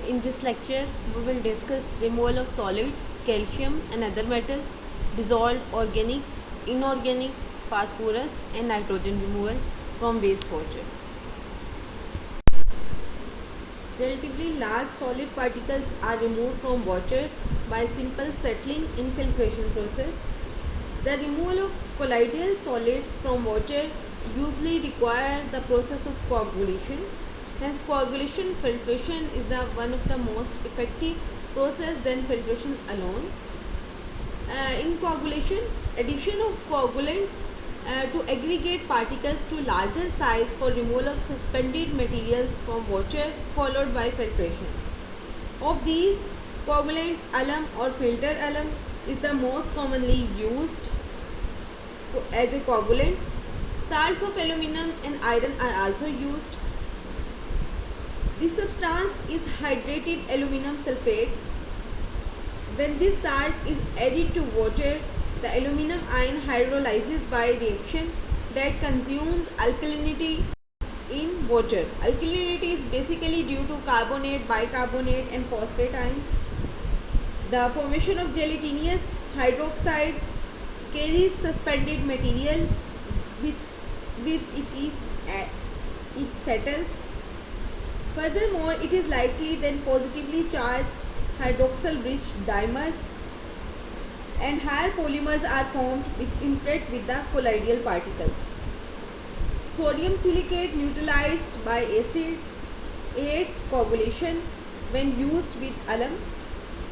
In this lecture, we will discuss removal of solids, calcium and other metals, dissolved organic, inorganic, phosphorus and nitrogen removal from wastewater. Relatively large solid particles are removed from water by simple settling infiltration process. The removal of colloidal solids from water usually require the process of coagulation. Hence, coagulation filtration is one of the most effective process than filtration alone. In coagulation, addition of coagulants to aggregate particles to larger size for removal of suspended materials from water followed by filtration. Of these, coagulant alum or filter alum is the most commonly used as a coagulant. Salts of aluminum and iron are also used. This substance is hydrated aluminum sulfate. When this salt is added to water, the aluminum ion hydrolyzes by reaction that consumes alkalinity in water. Alkalinity is basically due to carbonate, bicarbonate and phosphate ions. The formation of gelatinous hydroxide carries suspended material with it settles. Furthermore, it is likely that positively charged hydroxyl rich dimers and higher polymers are formed which interact with the colloidal particles. Sodium silicate neutralized by acid aids coagulation when used with alum.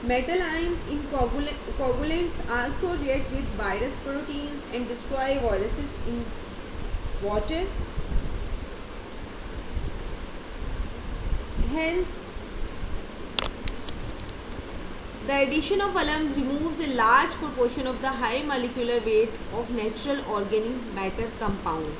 Metal ions in coagulants also react with virus proteins and destroy viruses in water. Hence, the addition of alum removes a large proportion of the high molecular weight of natural organic matter compounds.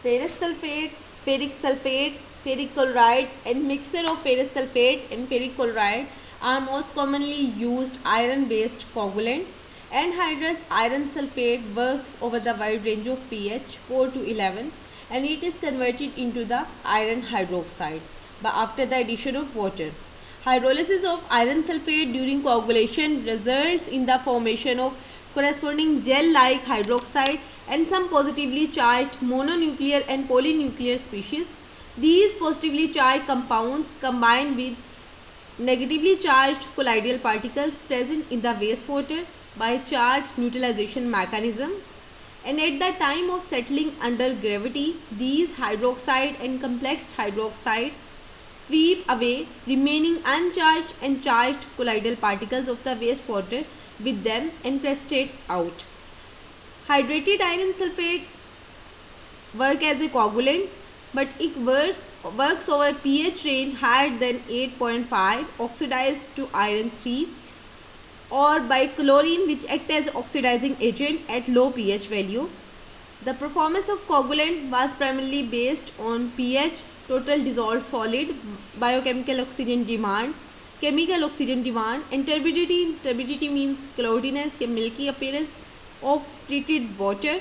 Ferrous sulfate, ferric sulfate, ferric chloride and mixture of ferrous sulfate and ferric chloride are most commonly used iron-based coagulants. Anhydrous iron sulfate works over the wide range of pH 4 to 11 and it is converted into the iron hydroxide after the addition of water. Hydrolysis of iron sulfate during coagulation results in the formation of corresponding gel-like hydroxide and some positively charged mononuclear and polynuclear species. These positively charged compounds combine with negatively charged colloidal particles present in the wastewater by charge neutralization mechanism, and at the time of settling under gravity, these hydroxide and complex hydroxide sweep away remaining uncharged and charged colloidal particles of the wastewater with them and precipitate out. Hydrated iron sulfate work as a coagulant, but it works over pH range higher than 8.5 oxidized to iron 3 or by chlorine which act as oxidizing agent at low pH value. The performance of coagulant was primarily based on pH, total dissolved solid, biochemical oxygen demand, chemical oxygen demand and turbidity. Turbidity means cloudiness or milky appearance of treated water.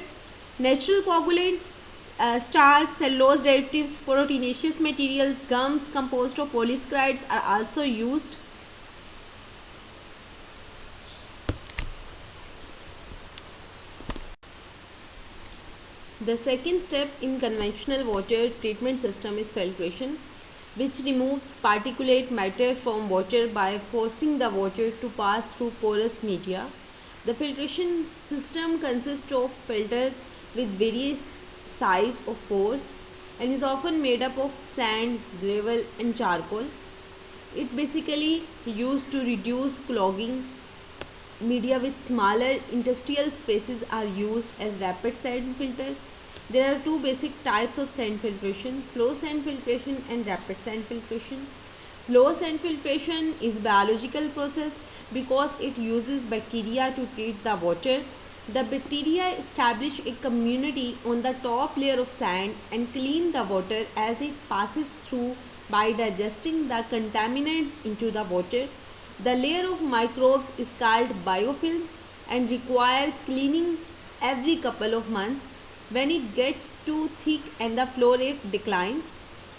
Natural coagulants, starch, cellulose derivatives, proteinaceous materials, gums composed of polysaccharides are also used. The second step in conventional water treatment system is filtration, which removes particulate matter from water by forcing the water to pass through porous media. The filtration system consists of filters with various size of pores and is often made up of sand, gravel and charcoal. It basically used to reduce clogging. Media with smaller interstitial spaces are used as rapid sand filters. There are two basic types of sand filtration, flow sand filtration and rapid sand filtration. Flow sand filtration is a biological process because it uses bacteria to treat the water. The bacteria establish a community on the top layer of sand and clean the water as it passes through by digesting the contaminants into the water. The layer of microbes is called biofilm and requires cleaning every couple of months. When it gets too thick and the flow rate declines,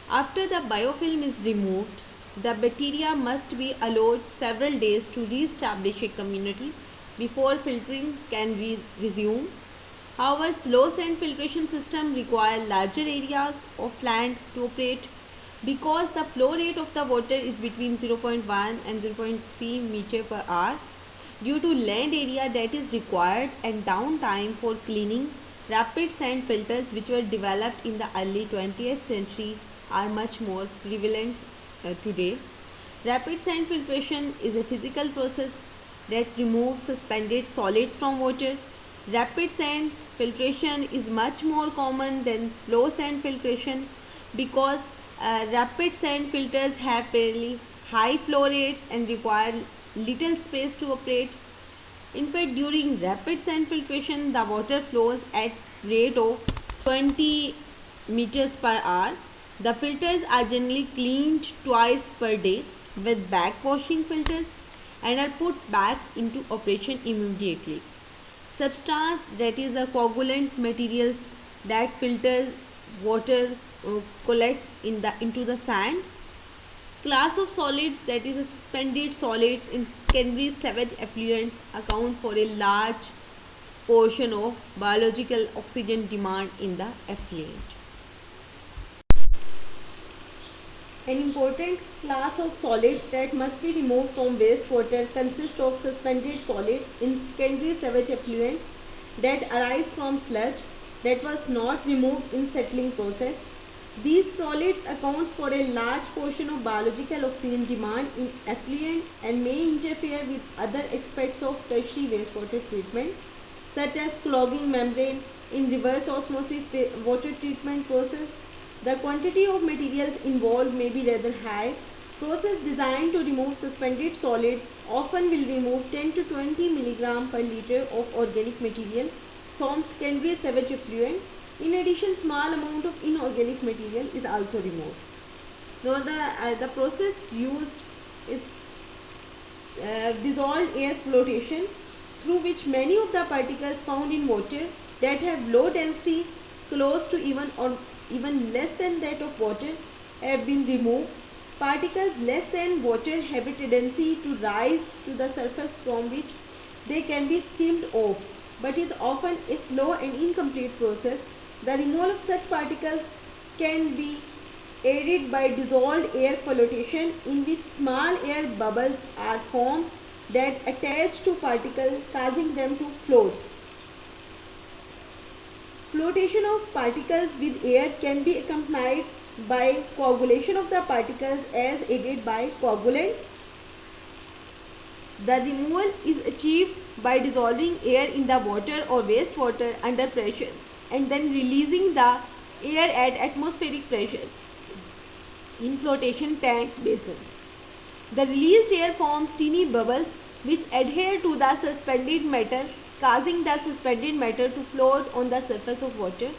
After the biofilm is removed, the bacteria must be allowed several days to re-establish a community before filtering can resume. However, flow sand filtration systems require larger areas of land to operate because the flow rate of the water is between 0.1 and 0.3 meter per hour. Due to land area that is required and downtime for cleaning, rapid sand filters which were developed in the early 20th century are much more prevalent today. Rapid sand filtration is a physical process that removes suspended solids from water. Rapid sand filtration is much more common than flow sand filtration because rapid sand filters have fairly high flow rates and require little space to operate. In fact, during rapid sand filtration, the water flows at rate of 20 meters per hour. The filters are generally cleaned twice per day with backwashing filters and are put back into operation immediately. Substance, that is a coagulant material that filters water collects into the sand. Class of solids, that is suspended solids in secondary sewage effluents, account for a large portion of biological oxygen demand in the effluent. An important class of solids that must be removed from wastewater consists of suspended solids in secondary sewage effluent that arise from sludge that was not removed in settling process. These solids account for a large portion of biological oxygen demand in effluent and may interfere with other aspects of tertiary wastewater treatment, such as clogging membrane in reverse osmosis water treatment process. The quantity of materials involved may be rather high. Process designed to remove suspended solids often will remove 10 to 20 mg per liter of organic material from secondary sewage effluent. In addition, small amount of inorganic material is also removed. Now the process used is dissolved air flotation, through which many of the particles found in water that have low density, close to even less than that of water, have been removed. Particles less than water have a tendency to rise to the surface from which they can be skimmed off, but is often a slow and incomplete process. The removal of such particles can be aided by dissolved air flotation, in which small air bubbles are formed that attach to particles, causing them to float. Flotation of particles with air can be accompanied by coagulation of the particles as aided by coagulant. The removal is achieved by dissolving air in the water or wastewater under pressure and then releasing the air at atmospheric pressure in flotation tanks basins. The released air forms teeny bubbles which adhere to the suspended matter, causing the suspended matter to float on the surface of water,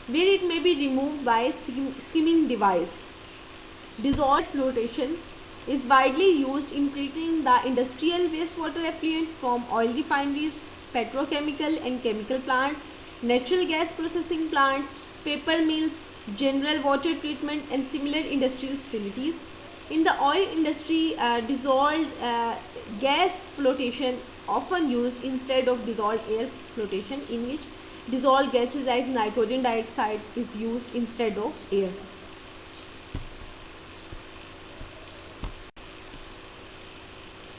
where it may be removed by skimming device. Dissolved flotation is widely used in treating the industrial wastewater effluent from oil refineries, petrochemical and chemical plants, natural gas processing plants, paper mills, general water treatment and similar industrial facilities. In the oil industry, dissolved gas flotation often used instead of dissolved air flotation, in which dissolved gases like nitrogen dioxide is used instead of air.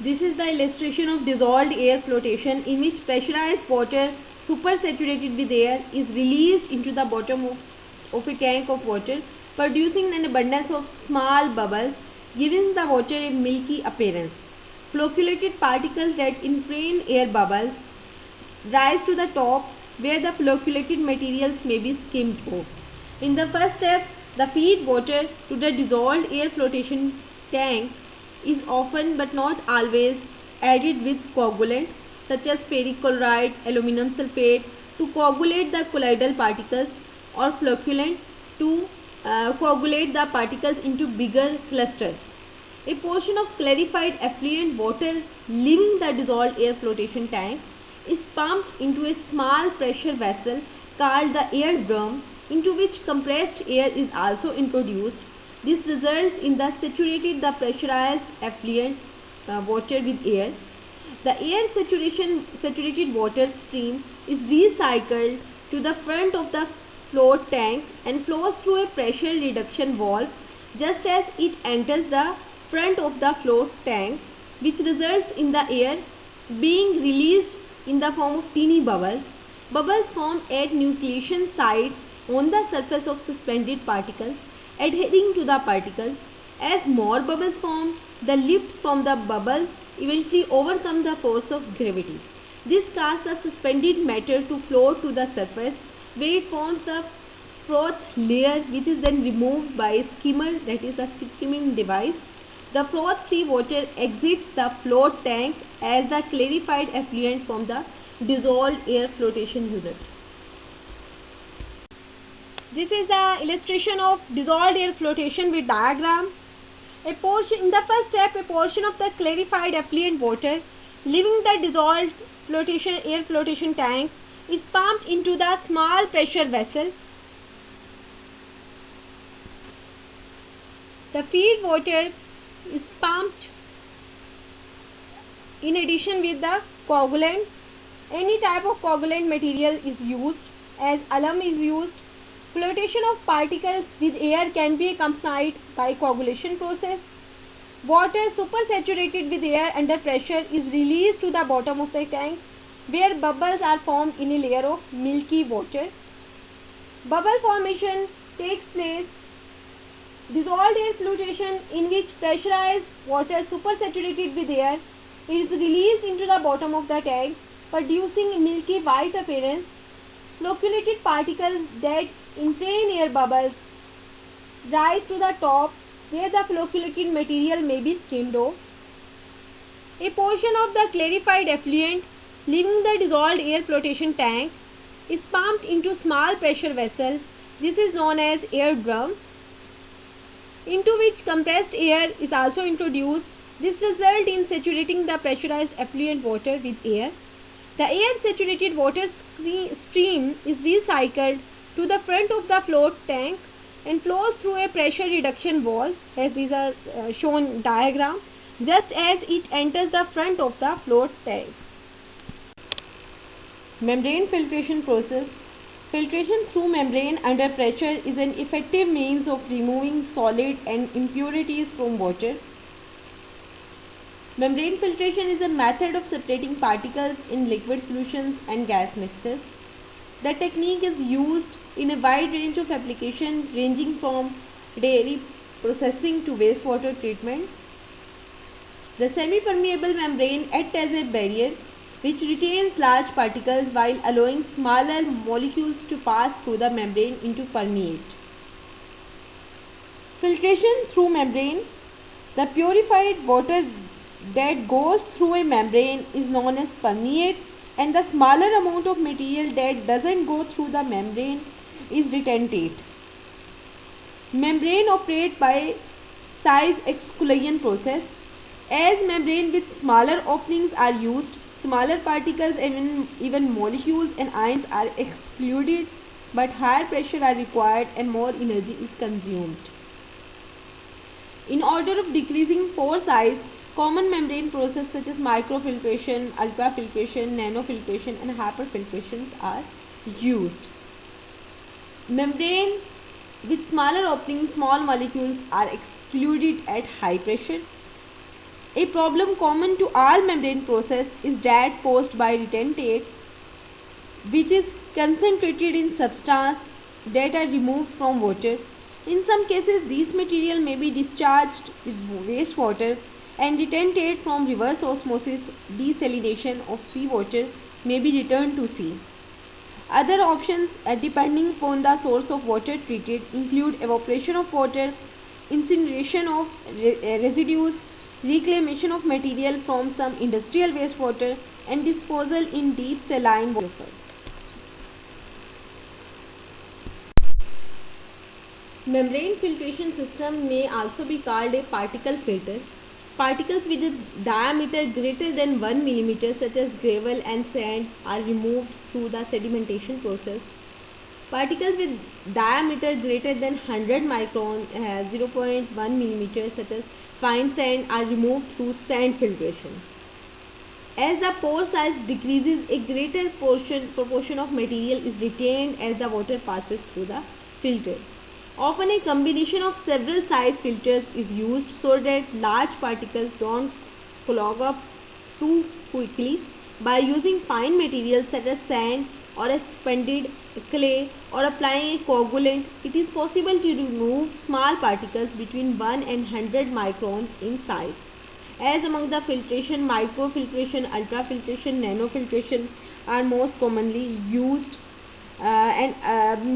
This is the illustration of dissolved air flotation, in which pressurized water supersaturated with air is released into the bottom of a tank of water, producing an abundance of small bubbles, giving the water a milky appearance. Flocculated particles that impregn air bubbles rise to the top, where the flocculated materials may be skimmed off. In the first step, the feed water to the dissolved air flotation tank is often but not always added with coagulant such as ferric chloride, aluminum sulfate to coagulate the colloidal particles, or flocculant to coagulate the particles into bigger clusters. A portion of clarified effluent water leaving the dissolved air flotation tank is pumped into a small pressure vessel called the air drum, into which compressed air is also introduced. This results in the saturated the pressurized effluent water with air. The air saturated water stream is recycled to the front of the float tank and flows through a pressure reduction valve just as it enters the front of the float tank, which results in the air being released in the form of teeny bubbles. Bubbles form at nucleation sites on the surface of suspended particles, adhering to the particles. As more bubbles form, the lift from the bubbles eventually overcomes the force of gravity. This causes the suspended matter to float to the surface, where it forms the froth layer, which is then removed by a skimmer, that is a skimming device. The froth-free water exits the float tank as the clarified effluent from the dissolved air flotation unit. This is the illustration of dissolved air flotation with diagram. In the first step, a portion of the clarified effluent water leaving the dissolved air flotation tank is pumped into the small pressure vessel. The feed water is pumped in addition with the coagulant. Any type of coagulant material is used, as alum is used. Flotation of particles with air can be accompanied by coagulation process. Water supersaturated with air under pressure is released to the bottom of the tank, where bubbles are formed in a layer of milky water. Bubble formation takes place. Dissolved air flotation, in which pressurized water supersaturated with air is released into the bottom of the tank, producing a milky white appearance. Flocculated particles that inflate air bubbles rise to the top, where the flocculated material may be skimmed off. A portion of the clarified effluent leaving the dissolved air flotation tank is pumped into small pressure vessel. This is known as air drum, into which compressed air is also introduced. This results in saturating the pressurized effluent water with air. The air saturated water stream is recycled to the front of the float tank and flows through a pressure reduction valve, as these are shown diagram, just as it enters the front of the float tank. Membrane filtration process. Filtration through membrane under pressure is an effective means of removing solid and impurities from water. Membrane filtration is a method of separating particles in liquid solutions and gas mixtures. The technique is used in a wide range of applications, ranging from dairy processing to wastewater treatment. The semi-permeable membrane acts as a barrier which retains large particles while allowing smaller molecules to pass through the membrane into permeate. Filtration through membrane. The purified water that goes through a membrane is known as permeate, and the smaller amount of material that doesn't go through the membrane is retentate. Membrane operates by size exclusion process. As membrane with smaller openings are used, smaller particles and even molecules and ions are excluded, but higher pressure are required and more energy is consumed. In order of decreasing pore size, common membrane processes such as microfiltration, ultrafiltration, nanofiltration and hyperfiltration are used. Membrane with smaller openings, small molecules are excluded at high pressure. A problem common to all membrane process is that posed by retentate, which is concentrated in substance that are removed from water. In some cases, these material may be discharged with wastewater, and retentate from reverse osmosis desalination of seawater may be returned to sea. Other options, depending upon the source of water treated, include evaporation of water, incineration of residues, reclamation of material from some industrial wastewater, and disposal in deep saline water. Membrane filtration system may also be called a particle filter. Particles with a diameter greater than 1 mm, such as gravel and sand, are removed through the sedimentation process. Particles with diameter greater than 100 micron, 0.1 millimeter, such as fine sand, are removed through sand filtration. As the pore size decreases, a greater proportion of material is retained as the water passes through the filter. Often a combination of several size filters is used so that large particles don't clog up too quickly. By using fine materials such as sand or expanded clay or applying a coagulant, it is possible to remove small particles between 1 and 100 microns in size. As among the filtration, microfiltration, ultrafiltration, nanofiltration are most commonly used, and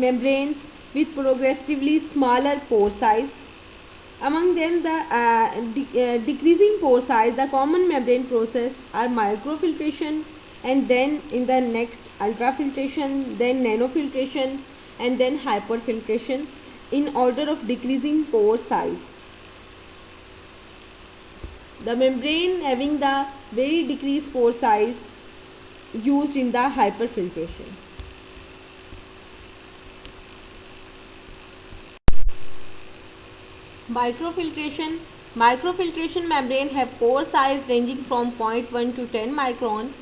membranes with progressively smaller pore size. Among them, the decreasing pore size, the common membrane process are microfiltration, and then in the next ultrafiltration, then nanofiltration, and then hyperfiltration in order of decreasing pore size. The membrane having the very decreased pore size used in the hyperfiltration. Microfiltration membrane have pore size ranging from 0.1 to 10 micron.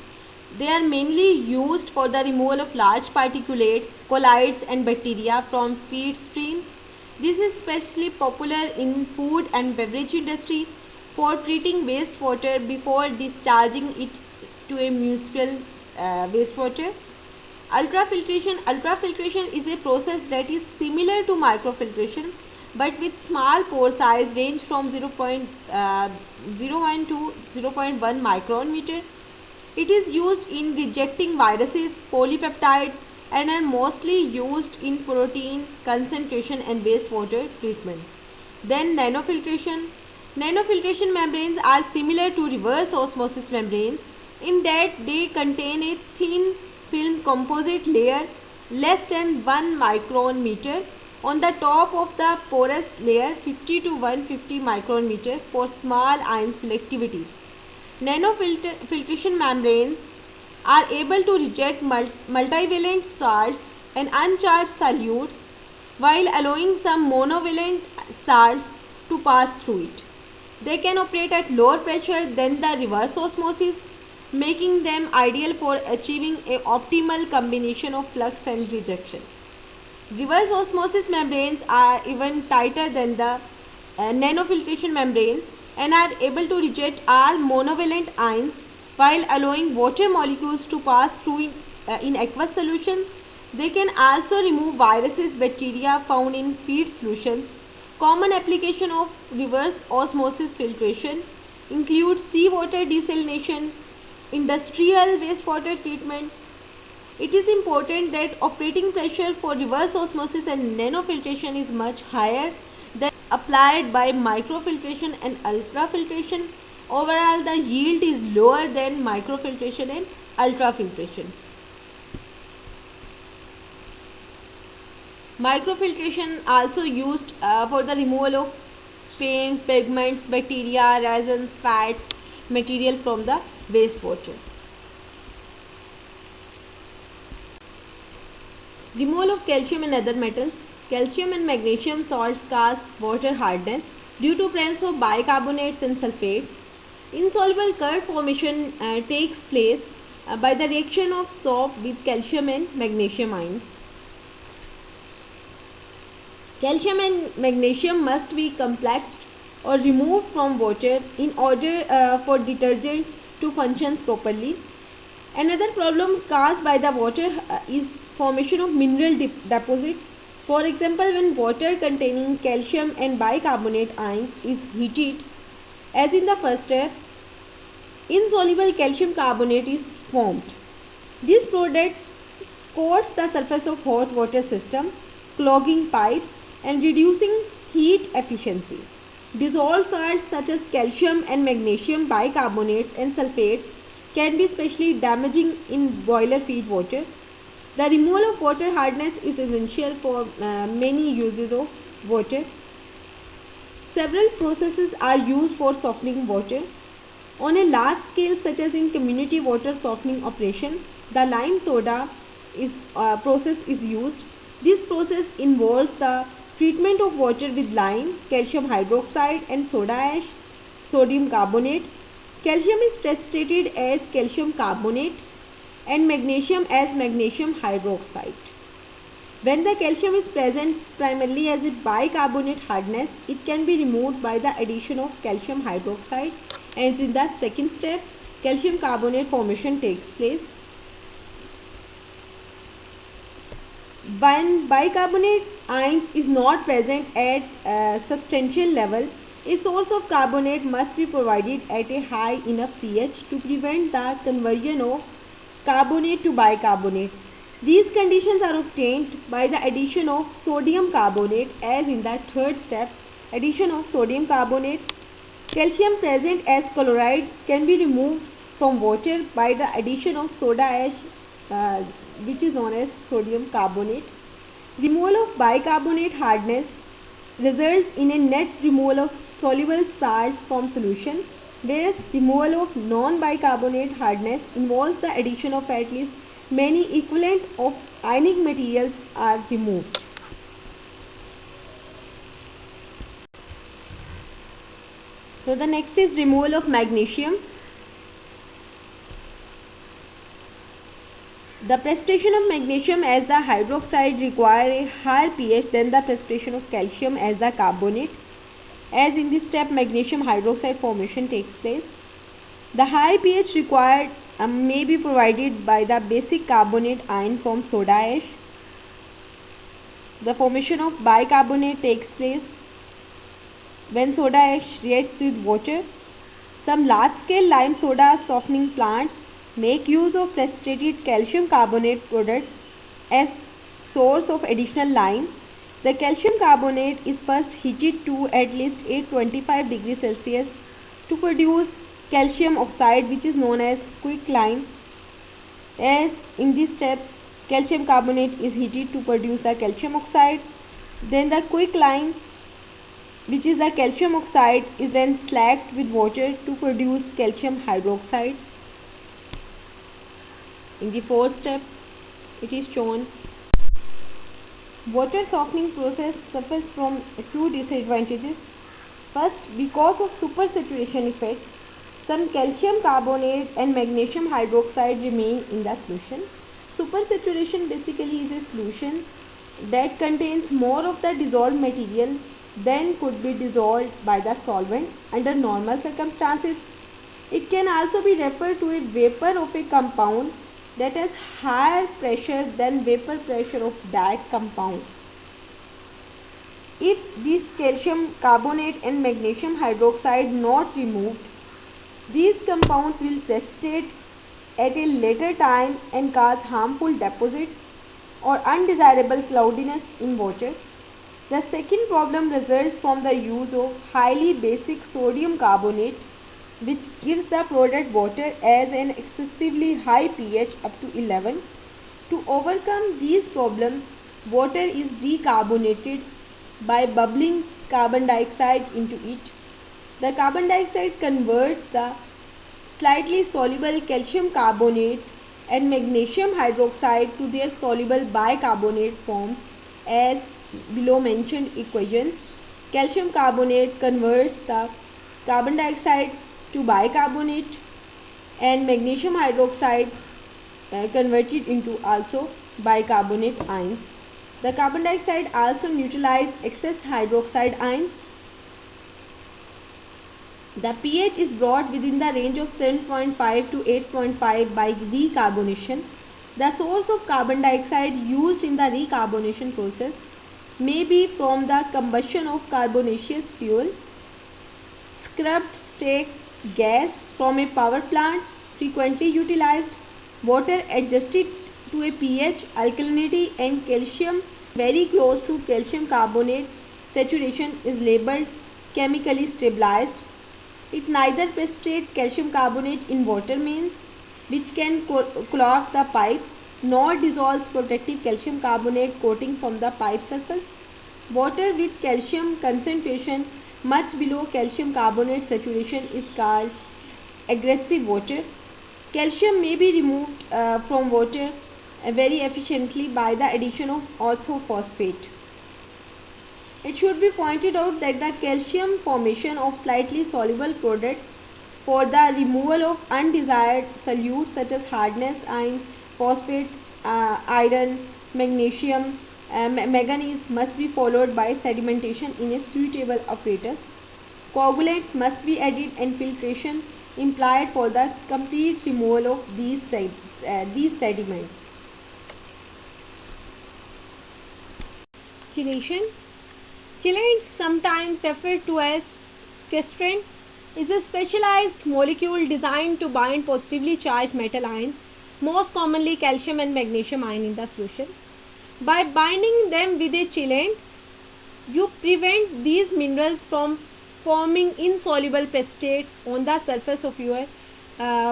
They are mainly used for the removal of large particulates, colloids and bacteria from feed streams. This is especially popular in food and beverage industry for treating wastewater before discharging it to a municipal wastewater. Ultrafiltration is a process that is similar to microfiltration but with small pore size range from 0.01 to 0.1 micron meter. It is used in rejecting viruses, polypeptides, and are mostly used in protein concentration and wastewater treatment. Then nanofiltration. Nanofiltration membranes are similar to reverse osmosis membranes in that they contain a thin film composite layer less than 1 micron meter on the top of the porous layer 50 to 150 micron meter for small ion selectivity. Nanofiltration membranes are able to reject multivalent salts and uncharged solutes while allowing some monovalent salts to pass through it. They can operate at lower pressure than the reverse osmosis, making them ideal for achieving an optimal combination of flux and rejection. Reverse osmosis membranes are even tighter than the nanofiltration membrane and are able to reject all monovalent ions while allowing water molecules to pass through in aqueous solutions. They can also remove viruses, bacteria found in feed solutions. Common application of reverse osmosis filtration include seawater desalination, industrial wastewater treatment. It is important that operating pressure for reverse osmosis and nanofiltration is much higher than applied by microfiltration and ultrafiltration. Overall, the yield is lower than microfiltration and ultrafiltration. Microfiltration also used for the removal of paints, pigments, bacteria, resins, fats, material from the wastewater. Removal of calcium and other metals. Calcium and magnesium salts cause water hardness due to presence of bicarbonates and sulfates. Insoluble curd formation takes place by the reaction of soap with calcium and magnesium ions. Calcium and magnesium must be complexed or removed from water in order for detergent to function properly. Another problem caused by the water is formation of mineral deposits. For example, when water containing calcium and bicarbonate ions is heated, as in the first step, insoluble calcium carbonate is formed. This product coats the surface of hot water system, clogging pipes and reducing heat efficiency. Dissolved salts such as calcium and magnesium bicarbonates and sulfates can be especially damaging in boiler feed water. The removal of water hardness is essential for many uses of water. Several processes are used for softening water. On a large scale, such as in community water softening operation, the lime soda process is used. This process involves the treatment of water with lime, calcium hydroxide and soda ash, sodium carbonate. Calcium is precipitated as calcium carbonate and magnesium as magnesium hydroxide. When the calcium is present primarily as a bicarbonate hardness, it can be removed by the addition of calcium hydroxide, and in the second step, calcium carbonate formation takes place. When bicarbonate ions is not present at a substantial level, a source of carbonate must be provided at a high enough pH to prevent the conversion of carbonate to bicarbonate. These conditions are obtained by the addition of sodium carbonate, as in the third step, addition of sodium carbonate. Calcium present as chloride can be removed from water by the addition of soda ash, which is known as sodium carbonate. Removal of bicarbonate hardness results in a net removal of soluble salts from solution, whereas removal of non-bicarbonate hardness involves the addition of at least many equivalent of ionic materials are removed. So the next is removal of magnesium. The precipitation of magnesium as the hydroxide require a higher pH than the precipitation of calcium as the carbonate. As in this step, magnesium hydroxide formation takes place. The high pH required may be provided by the basic carbonate ion from soda ash. The formation of bicarbonate takes place when soda ash reacts with water. Some large-scale lime soda softening plants make use of precipitated calcium carbonate products as source of additional lime. The calcium carbonate is first heated to at least 825 degrees Celsius to produce calcium oxide, which is known as quicklime. As in this step, calcium carbonate is heated to produce the calcium oxide. Then the quicklime, which is the calcium oxide, is then slacked with water to produce calcium hydroxide. In the fourth step, it is shown water softening process suffers from two disadvantages. First, because of supersaturation effect, some calcium carbonate and magnesium hydroxide remain in the solution. Supersaturation basically is a solution that contains more of the dissolved material than could be dissolved by the solvent under normal circumstances. It can also be referred to a vapor of a compound that has higher pressure than vapor pressure of that compound. If this calcium carbonate and magnesium hydroxide not removed, these compounds will precipitate at a later time and cause harmful deposits or undesirable cloudiness in water. The second problem results from the use of highly basic sodium carbonate, which gives the product water as an excessively high pH up to 11. To overcome these problems, water is decarbonated by bubbling carbon dioxide into it. The carbon dioxide converts the slightly soluble calcium carbonate and magnesium hydroxide to their soluble bicarbonate forms as below mentioned equations. Calcium carbonate converts the carbon dioxide to bicarbonate and magnesium hydroxide converted into also bicarbonate ions. The carbon dioxide also neutralizes excess hydroxide ions. The pH is brought within the range of 7.5 to 8.5 by recarbonation. The source of carbon dioxide used in the recarbonation process may be from the combustion of carbonaceous fuel, scrubbed steak gas from a power plant frequently utilized, water adjusted to a pH, alkalinity and calcium very close to calcium carbonate saturation is labeled chemically stabilized. It neither precipitates calcium carbonate in water mains, which can clog the pipes, nor dissolves protective calcium carbonate coating from the pipe surface. Water with calcium concentration much below calcium carbonate saturation is called aggressive water. Calcium may be removed from water very efficiently by the addition of orthophosphate. It should be pointed out that the calcium formation of slightly soluble product for the removal of undesired solutes such as hardness ions, phosphate, iron, magnesium, manganese must be followed by sedimentation in a suitable apparatus. Coagulants must be added and filtration implied for the complete removal of these sediments. Chelation. Chelate, sometimes referred to as castrant, is a specialized molecule designed to bind positively charged metal ions, most commonly calcium and magnesium ion in the solution. By binding them with a chelate, you prevent these minerals from forming insoluble precipitate on the surface of your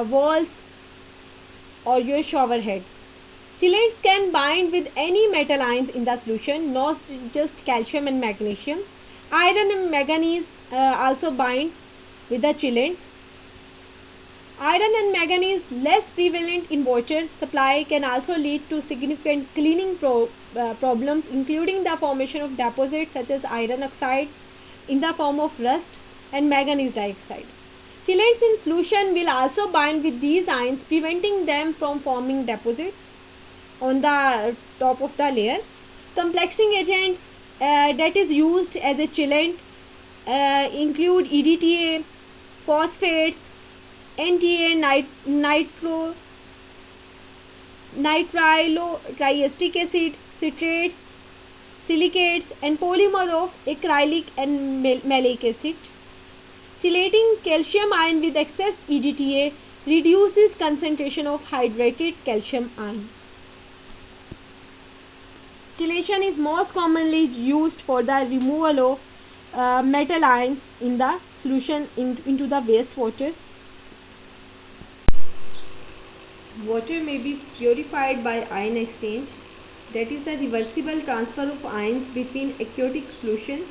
walls or your shower head. Chelates can bind with any metal ions in the solution, not just calcium and magnesium. Iron and manganese also bind with the chelate. Iron and manganese, less prevalent in water supply, can also lead to significant cleaning problems, including the formation of deposits such as iron oxide in the form of rust and manganese dioxide. Chelates in solution will also bind with these ions, preventing them from forming deposits on the top of the layer. Complexing agent that is used as a chelate include EDTA, phosphates, NTA, nitrile triacetic acid, citrates, silicates, and polymer of acrylic and malic acid. Chelating calcium ion with excess EDTA reduces concentration of hydrated calcium ion. Chelation is most commonly used for the removal of metal ions in the solution into the wastewater. Water may be purified by ion exchange, that is the reversible transfer of ions between aqueous solution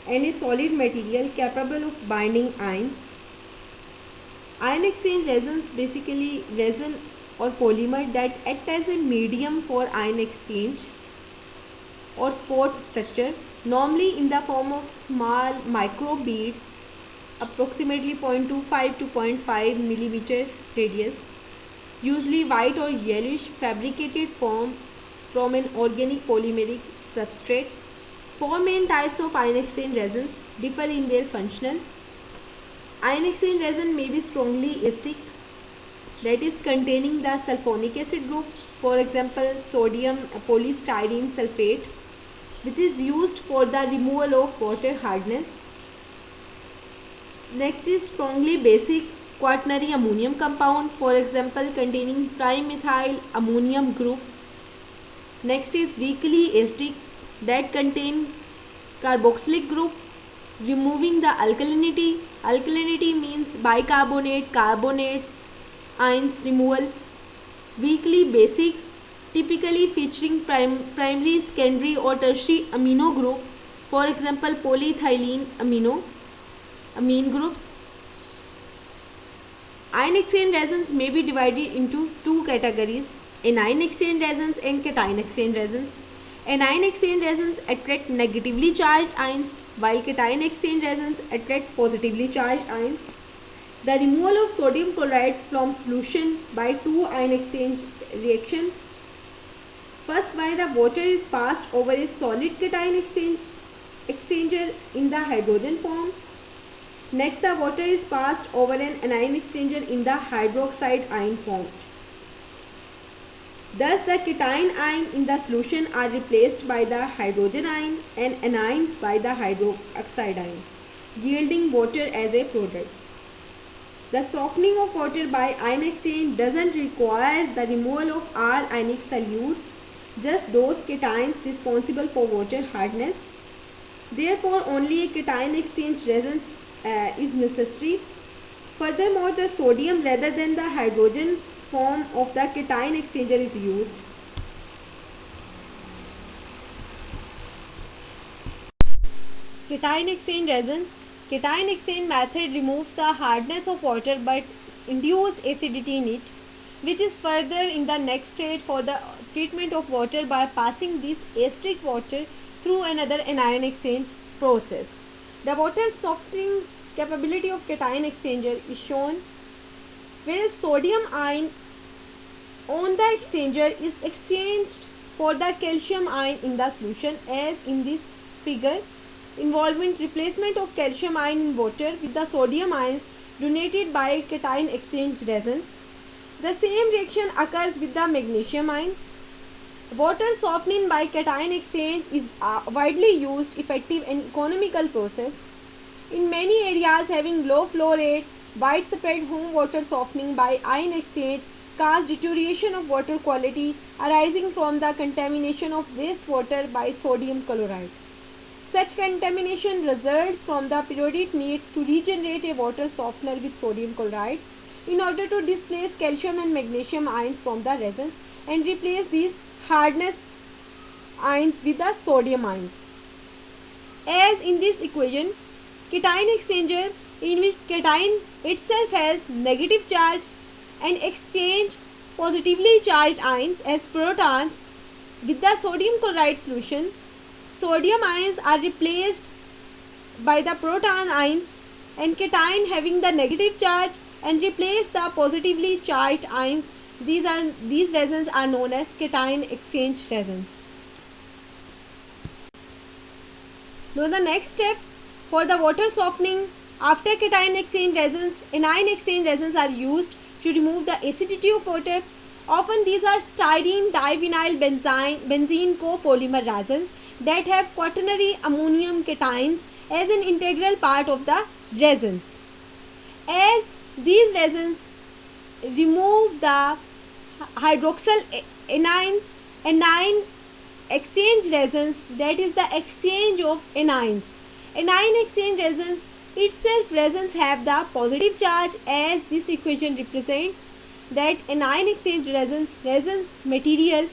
and a solid material capable of binding ions. Ion exchange resins, basically resin or polymer that act as a medium for ion exchange or sport structure, normally in the form of small micro beads approximately 0.25 to 0.5 millimeter radius, usually white or yellowish, fabricated from an organic polymeric substrate. Four main types of ion exchange resins differ in their function. Ion exchange resin may be strongly acidic, that is containing the sulfonic acid group, for example sodium polystyrene sulfate, which is used for the removal of water hardness. Next is strongly basic quaternary ammonium compound, for example containing trimethyl ammonium group. Next is weakly acidic, that contain carboxylic group, removing the alkalinity. Alkalinity means bicarbonate, carbonates, ions removal. Weakly basic, typically featuring primary, secondary or tertiary amino group, for example polyethylene amine groups. Ion exchange resins may be divided into two categories: anion exchange resins and cation exchange resins. Anion exchange resins attract negatively charged ions, while cation exchange resins attract positively charged ions. The removal of sodium chloride from solution by two ion exchange reactions. First, by the water is passed over a solid cation exchanger in the hydrogen form. Next, the water is passed over an anion exchanger in the hydroxide ion form. Thus, the cation ion in the solution are replaced by the hydrogen ion and anions by the hydroxide ion, yielding water as a product. The softening of water by ion exchange doesn't require the removal of all ionic solutes, just those cations responsible for water hardness. Therefore, only a cation exchange resin is necessary. Furthermore, the sodium rather than the hydrogen form of the cation exchanger is used. Cation exchange resin. Cation exchange method removes the hardness of water but induces acidity in it. which is further in the next stage for the treatment of water by passing this acidic water through another anion exchange process. The water softening capability of cation exchanger is shown where sodium ion on the exchanger is exchanged for the calcium ion in the solution, as in this figure, involving replacement of calcium ion in water with the sodium ions donated by cation exchange resins. The same reaction occurs with the magnesium ion. Water softening by cation exchange is a widely used, effective and economical process. In many areas having low flow rate, widespread home water softening by ion exchange cause deterioration of water quality arising from the contamination of wastewater by sodium chloride. Such contamination results from the periodic needs to regenerate a water softener with sodium chloride in order to displace calcium and magnesium ions from the resins and replace these hardness ions with the sodium ions. As in this equation, cation exchanger in which cation itself has negative charge and exchange positively charged ions as protons with the sodium chloride solution. Sodium ions are replaced by the proton ions and cation having the negative charge and replace the positively charged ions. These resins are known as cation exchange resins. Now the next step for the water softening after cation exchange resins, anion exchange resins are used to remove the acidity of water. Often these are styrene divinyl benzene copolymer resins that have quaternary ammonium cations as an integral part of the resin. As these resins remove the hydroxyl anion exchange resins, that is the exchange of anions. Anion exchange resins itself resins have the positive charge, as this equation represents that anion exchange resins material,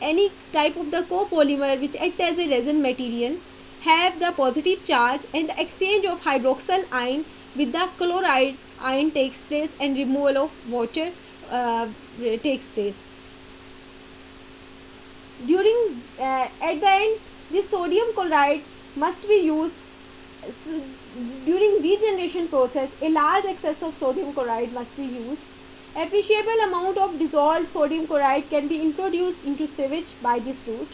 any type of the copolymer which acts as a resin material, have the positive charge, and the exchange of hydroxyl ion with the chloride ion takes place and removal of water takes place. During at the end, this sodium chloride must be used. During regeneration process, a large excess of sodium chloride must be used. Appreciable amount of dissolved sodium chloride can be introduced into sewage by this route.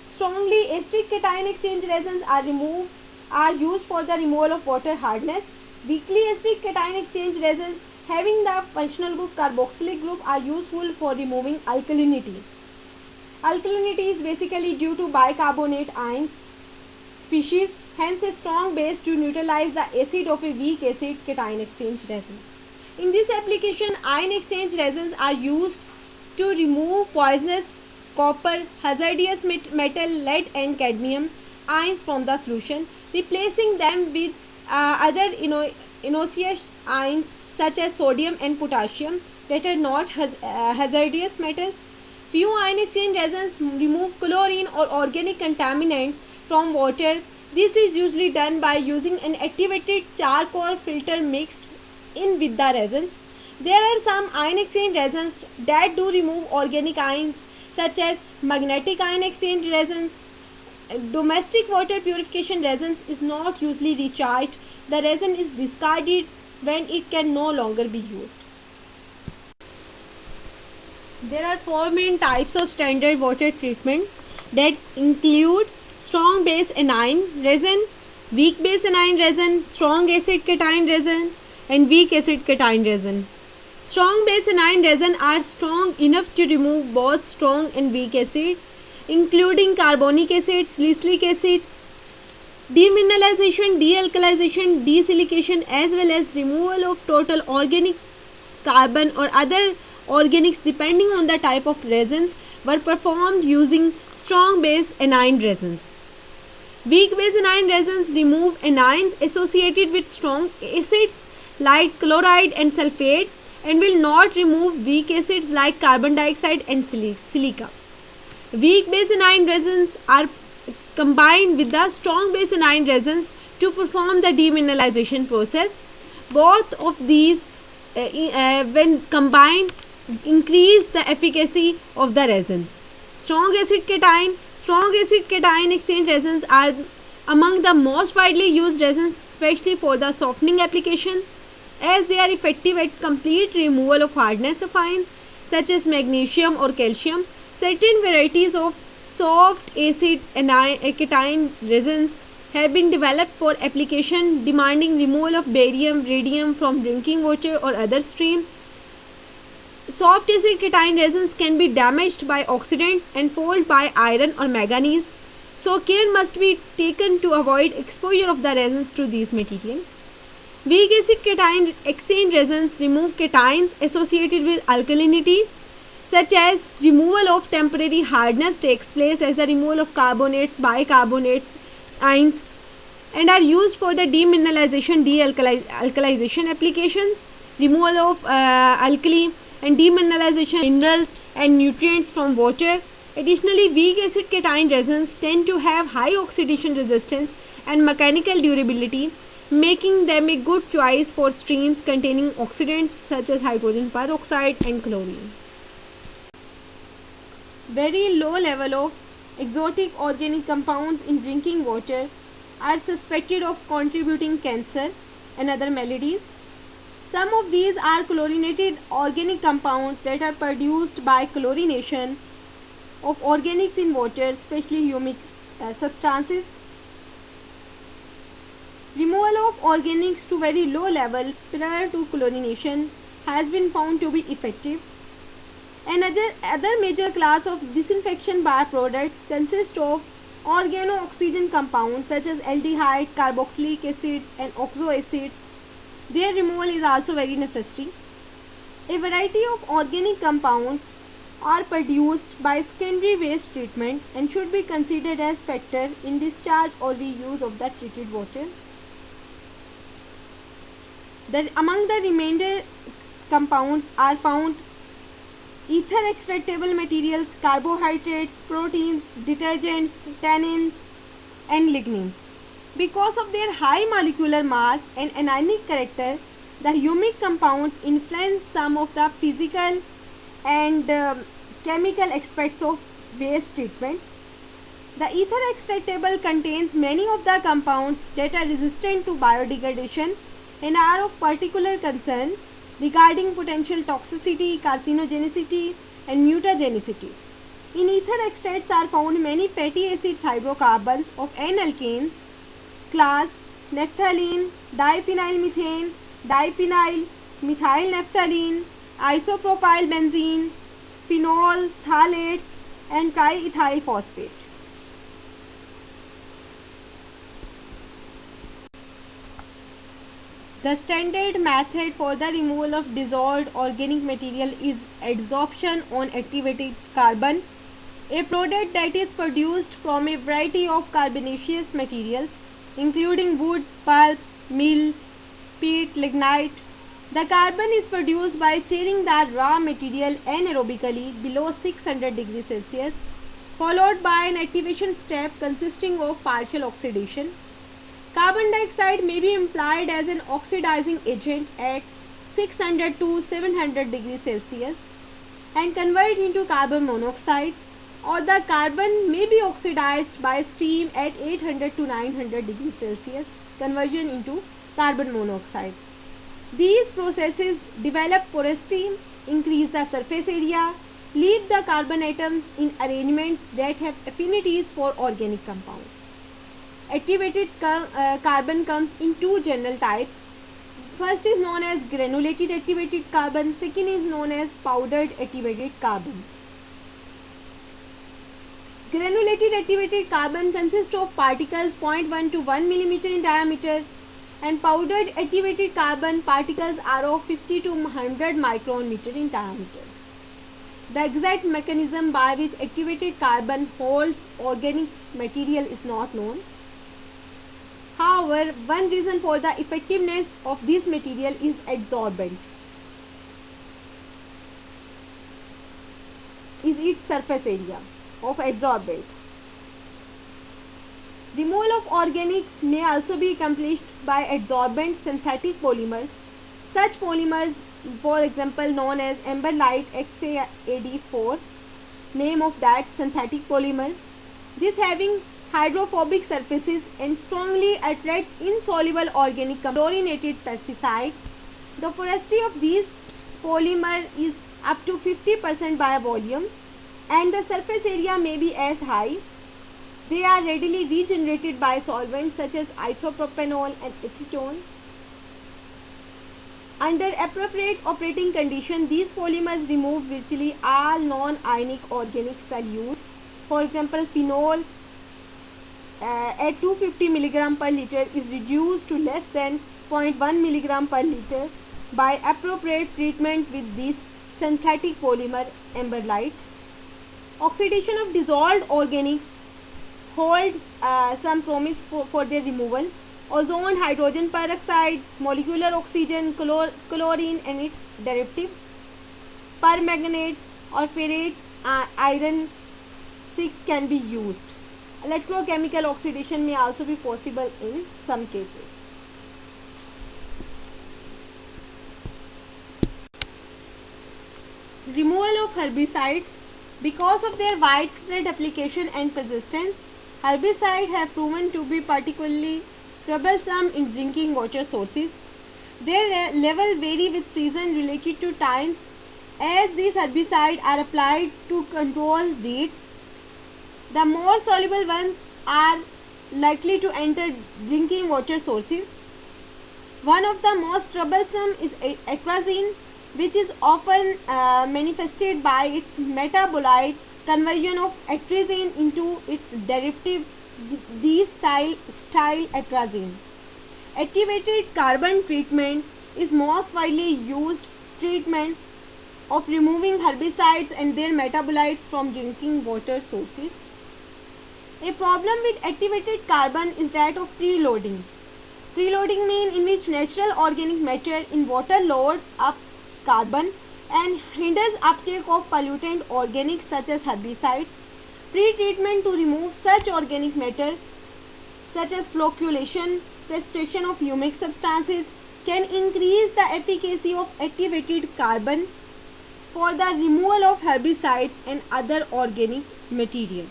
Strongly acidic cation exchange resins are used for the removal of water hardness. Weakly acidic cation exchange resins having the functional group carboxylic group are useful for removing alkalinity. Alkalinity is basically due to bicarbonate ion species, hence a strong base to neutralize the acid of a weak acid cation exchange resin. In this application, ion exchange resins are used to remove poisonous copper, hazardous metal, lead and cadmium ions from the solution, replacing them with other innocuous ions such as sodium and potassium that are not hazardous metals. Few ion exchange resins remove chlorine or organic contaminants from water. This is usually done by using an activated charcoal filter mixed in with the resin. There are some ion exchange resins that do remove organic ions such as magnetic ion exchange resins. Domestic water purification resins is not usually recharged. The resin is discarded when it can no longer be used. There are four main types of standard water treatment that include strong base anion resin, weak base anion resin, strong acid cation resin and weak acid cation resin. Strong base anion resin are strong enough to remove both strong and weak acid, including carbonic acid, salicylic acid, demineralization, dealkalization, desilication, as well as removal of total organic carbon or other organics depending on the type of resins were performed using strong base anion resins. Weak base anion resins remove anions associated with strong acids like chloride and sulfate and will not remove weak acids like carbon dioxide and silica. Weak base anion resins are combined with the strong base anion resins to perform the demineralization process. Both of these when combined increase the efficacy of the resin. Strong acid cation exchange resins are among the most widely used resins, especially for the softening application, as they are effective at complete removal of hardness of ions such as magnesium or calcium. Certain varieties of soft acid cation resins have been developed for application demanding removal of barium, radium from drinking water or other streams. Soft acid cation resins can be damaged by oxidants and fault by iron or manganese, so care must be taken to avoid exposure of the resins to these materials. Weak acid cation exchange resins remove cations associated with alkalinity, such as removal of temporary hardness takes place as the removal of carbonates, bicarbonates, ions, and are used for the demineralization, dealkalization applications, removal of alkali and demineralization minerals and nutrients from water. Additionally, weak acid cation resins tend to have high oxidation resistance and mechanical durability, making them a good choice for streams containing oxidants such as hydrogen peroxide and chlorine. Very low level of exotic organic compounds in drinking water are suspected of contributing cancer and other maladies. Some of these are chlorinated organic compounds that are produced by chlorination of organics in water, especially humic substances. Removal of organics to very low level prior to chlorination has been found to be effective. Another major class of disinfection byproducts consists of organo-oxygen compounds such as aldehyde, carboxylic acid and oxoacids. Their removal is also very necessary. A variety of organic compounds are produced by secondary waste treatment and should be considered as factor in discharge or reuse of the treated water. Among the remainder compounds are found ether extractable materials, carbohydrates, proteins, detergents, tannins and lignins. Because of their high molecular mass and anionic character, the humic compounds influence some of the physical and chemical aspects of waste treatment. The ether extractable contains many of the compounds that are resistant to biodegradation and are of particular concern regarding potential toxicity, carcinogenicity and mutagenicity. In ether extracts are found many fatty acid hydrocarbons of N-alkanes class, naphthalene, diphenylmethane, diphenyl, methyl naphthalene, isopropyl benzene, phenol, phthalates and triethyl phosphate. The standard method for the removal of dissolved organic material is adsorption on activated carbon, a product that is produced from a variety of carbonaceous materials including wood, pulp, meal, peat, lignite. The carbon is produced by chilling the raw material anaerobically below 600 degrees Celsius, followed by an activation step consisting of partial oxidation. Carbon dioxide may be employed as an oxidizing agent at 600 to 700 degrees Celsius and converted into carbon monoxide, or the carbon may be oxidized by steam at 800 to 900 degrees Celsius, conversion into carbon monoxide. These processes develop porosity, increase the surface area, leave the carbon atoms in arrangements that have affinities for organic compounds. Activated carbon comes in two general types. First is known as granulated activated carbon, second is known as powdered activated carbon. Granulated activated carbon consists of particles 0.1 to 1 mm in diameter, and powdered activated carbon particles are of 50 to 100 micron meter in diameter. The exact mechanism by which activated carbon holds organic material is not known. However, one reason for the effectiveness of this material is adsorbent, is its surface area of adsorbent. Removal of organics may also be accomplished by adsorbent synthetic polymers. Such polymers for example known as Amberlite XAD4, name of that synthetic polymer. This having hydrophobic surfaces and strongly attract insoluble organic chlorinated pesticides. The porosity of these polymer is up to 50% by volume and the surface area may be as high. They are readily regenerated by solvents such as isopropanol and acetone. Under appropriate operating conditions, these polymers remove virtually all non-ionic organic solutes. For example, phenol at 250 mg per liter is reduced to less than 0.1 mg per liter by appropriate treatment with this synthetic polymer Amberlite. Oxidation of dissolved organics hold some promise for their removal. Ozone, hydrogen peroxide, molecular oxygen, chlorine and its derivatives, permanganate or ferrate, iron 6 can be used. Electrochemical oxidation may also be possible in some cases. Removal of herbicides. Because of their widespread application and persistence, herbicides have proven to be particularly troublesome in drinking water sources. Their level vary with season related to times as these herbicides are applied to control weeds. The more soluble ones are likely to enter drinking water sources. One of the most troublesome is atrazine, which is often manifested by its metabolite conversion of atrazine into its derivative D-style atrazine. Activated carbon treatment is most widely used treatment of removing herbicides and their metabolites from drinking water sources. A problem with activated carbon is that of preloading. Preloading means in which natural organic matter in water loads up carbon and hinders uptake of pollutant organics such as herbicides. Pre-treatment to remove such organic matter such as flocculation, precipitation of humic substances can increase the efficacy of activated carbon for the removal of herbicides and other organic material.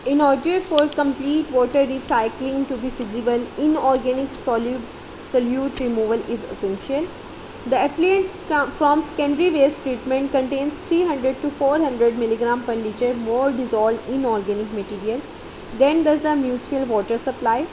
In order for complete water recycling to be feasible, inorganic solute removal is essential. The effluent from secondary waste treatment contains 300 to 400 mg per liter more dissolved inorganic material than does the municipal water supply.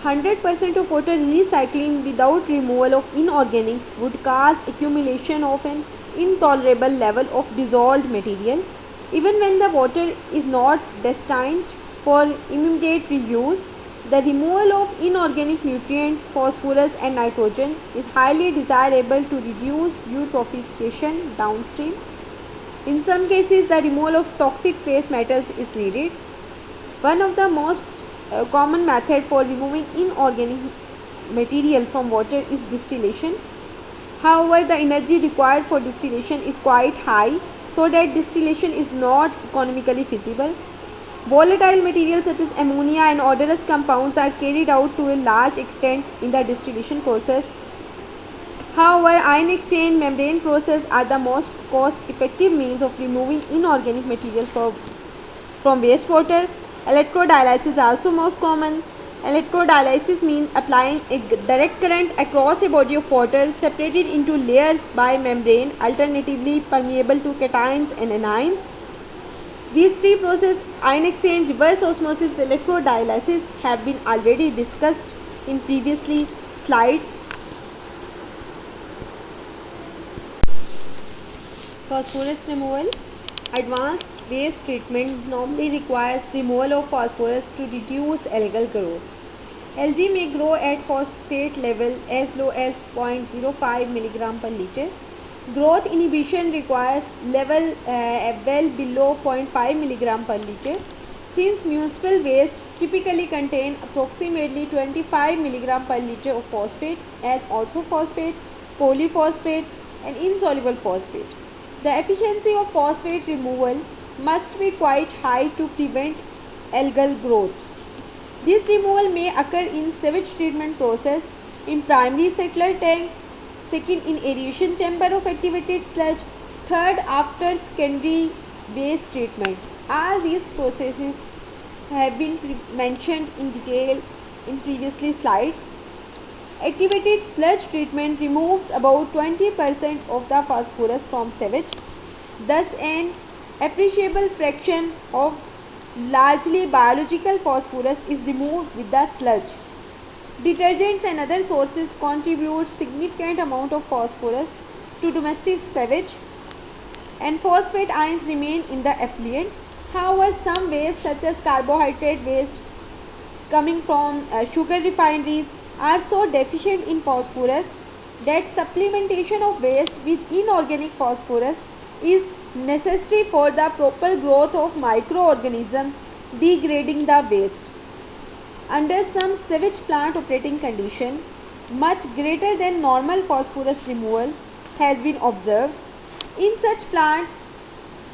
100% of water recycling without removal of inorganics would cause accumulation of an intolerable level of dissolved material. Even when the water is not destined for immediate reuse, the removal of inorganic nutrients, phosphorus and nitrogen is highly desirable to reduce eutrophication downstream. In some cases, the removal of toxic trace metals is needed. One of the most common methods for removing inorganic material from water is distillation. However, the energy required for distillation is quite high, so that distillation is not economically feasible. Volatile materials such as ammonia and odorous compounds are carried out to a large extent in the distillation process. However, ion exchange membrane process are the most cost-effective means of removing inorganic material from wastewater. Electrodialysis is also most common. Electrodialysis means applying a direct current across a body of water separated into layers by membrane, alternatively permeable to cations and anions. These three processes, ion exchange, reverse osmosis, electrodialysis, have been already discussed in previously slides. Phosphorus removal. Advanced waste treatment normally requires removal of phosphorus to reduce algal growth. Algae may grow at phosphate level as low as 0.05 mg per liter. Growth inhibition requires level well below 0.5 mg per liter. Since municipal waste typically contain approximately 25 mg per liter of phosphate as orthophosphate, polyphosphate and insoluble phosphate, the efficiency of phosphate removal must be quite high to prevent algal growth. This removal may occur in sewage treatment process, in primary settler tank, second in aeration chamber of activated sludge, third after secondary waste treatment. All these processes have been mentioned in detail in previously slides. Activated sludge treatment removes about 20% of the phosphorus from sewage. Thus, an appreciable fraction of largely biological phosphorus is removed with the sludge. Detergents and other sources contribute significant amount of phosphorus to domestic sewage, and phosphate ions remain in the effluent. However, some waste such as carbohydrate waste coming from sugar refineries are so deficient in phosphorus that supplementation of waste with inorganic phosphorus is necessary for the proper growth of microorganisms degrading the waste. Under some sewage plant operating condition, much greater than normal phosphorus removal has been observed. In such plants,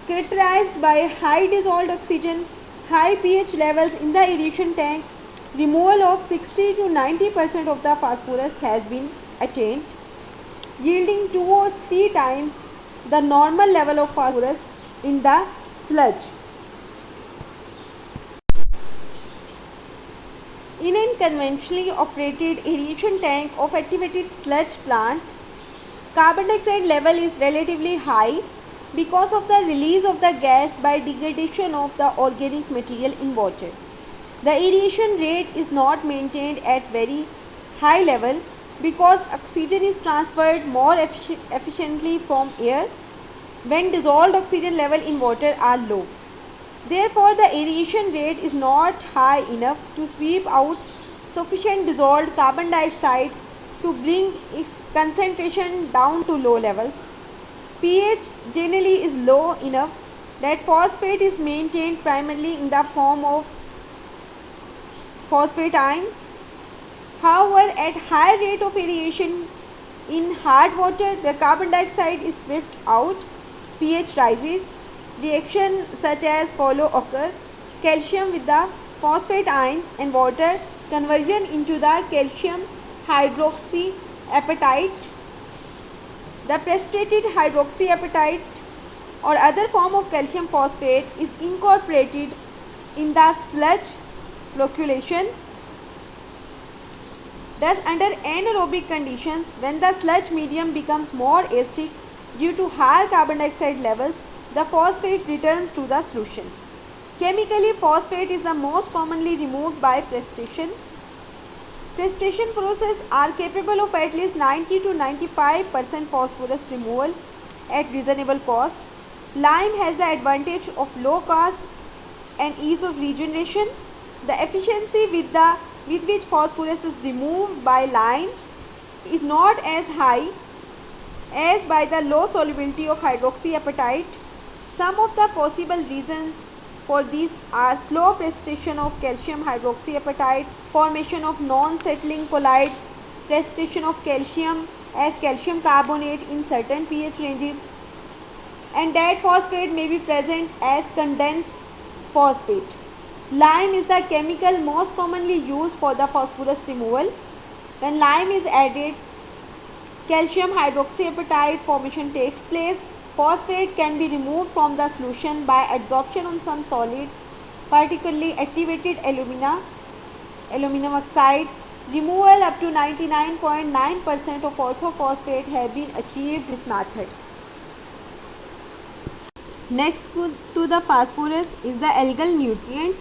characterized by high dissolved oxygen, high pH levels in the aeration tank, removal of 60 to 90% of the phosphorus has been attained, yielding 2 or 3 times the normal level of phosphorus in the sludge. In a conventionally operated aeration tank of activated sludge plant, carbon dioxide level is relatively high because of the release of the gas by degradation of the organic material in water. The aeration rate is not maintained at very high level because oxygen is transferred more efficiently from air when dissolved oxygen level in water are low. Therefore, the aeration rate is not high enough to sweep out sufficient dissolved carbon dioxide to bring its concentration down to low levels. pH generally is low enough that phosphate is maintained primarily in the form of phosphate ion. However, at high rate of aeration in hard water, the carbon dioxide is swept out, pH rises, reactions such as follow occur, calcium with the phosphate ions and water conversion into the calcium hydroxyapatite. The precipitated hydroxyapatite or other form of calcium phosphate is incorporated in the sludge flocculation. Thus, under anaerobic conditions, when the sludge medium becomes more acidic due to higher carbon dioxide levels, the phosphate returns to the solution. Chemically, phosphate is the most commonly removed by precipitation. Precipitation processes are capable of at least 90 to 95% phosphorus removal at reasonable cost. Lime has the advantage of low cost and ease of regeneration. The efficiency with which phosphorus is removed by lime is not as high as by the low solubility of hydroxyapatite. Some of the possible reasons for these are slow precipitation of calcium hydroxyapatite, formation of non-settling colloid, precipitation of calcium as calcium carbonate in certain pH ranges, and that phosphate may be present as condensed phosphate. Lime is the chemical most commonly used for the phosphorus removal. When lime is added, calcium hydroxyapatite formation takes place. Phosphate can be removed from the solution by adsorption on some solids, particularly activated aluminum oxide. Removal up to 99.9% of orthophosphate have been achieved this method. Next to the phosphorus is the algal nutrient,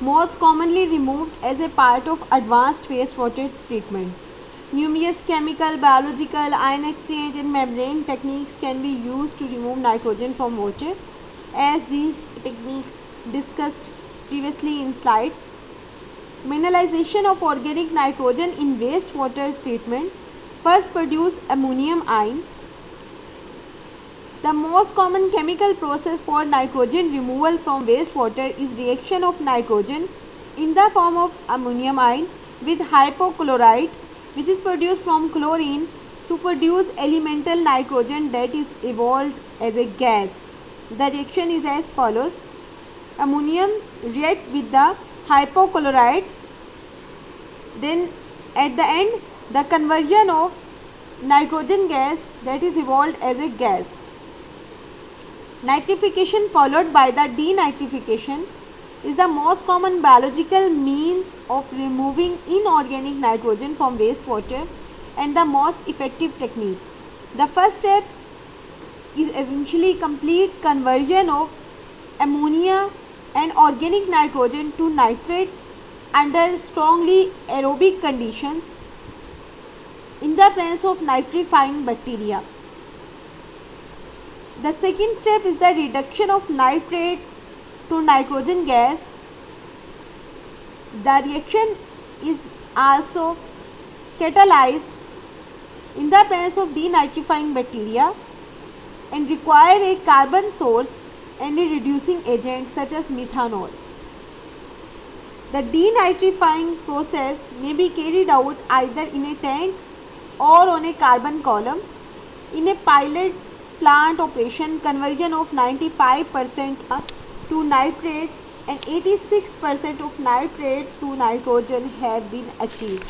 most commonly removed as a part of advanced wastewater treatment. Numerous chemical, biological, ion exchange and membrane techniques can be used to remove nitrogen from water, as these techniques discussed previously in slides. Mineralization of organic nitrogen in wastewater treatment first produce ammonium ion. The most common chemical process for nitrogen removal from wastewater is reaction of nitrogen in the form of ammonium ion with hypochlorite, which is produced from chlorine, to produce elemental nitrogen that is evolved as a gas. The reaction is as follows. Ammonium reacts with the hypochlorite Then at the end, the conversion of nitrogen gas, that is evolved as a gas. Nitrification followed by the denitrification is the most common biological means of removing inorganic nitrogen from wastewater and the most effective technique. The first step is essentially complete conversion of ammonia and organic nitrogen to nitrate under strongly aerobic conditions in the presence of nitrifying bacteria. The second step is the reduction of nitrate to nitrogen gas. The reaction is also catalyzed in the presence of denitrifying bacteria and require a carbon source and a reducing agent such as methanol. The denitrifying process may be carried out either in a tank or on a carbon column. In a pilot plant operation, conversion of 95% to nitrate and 86% of nitrate to nitrogen have been achieved.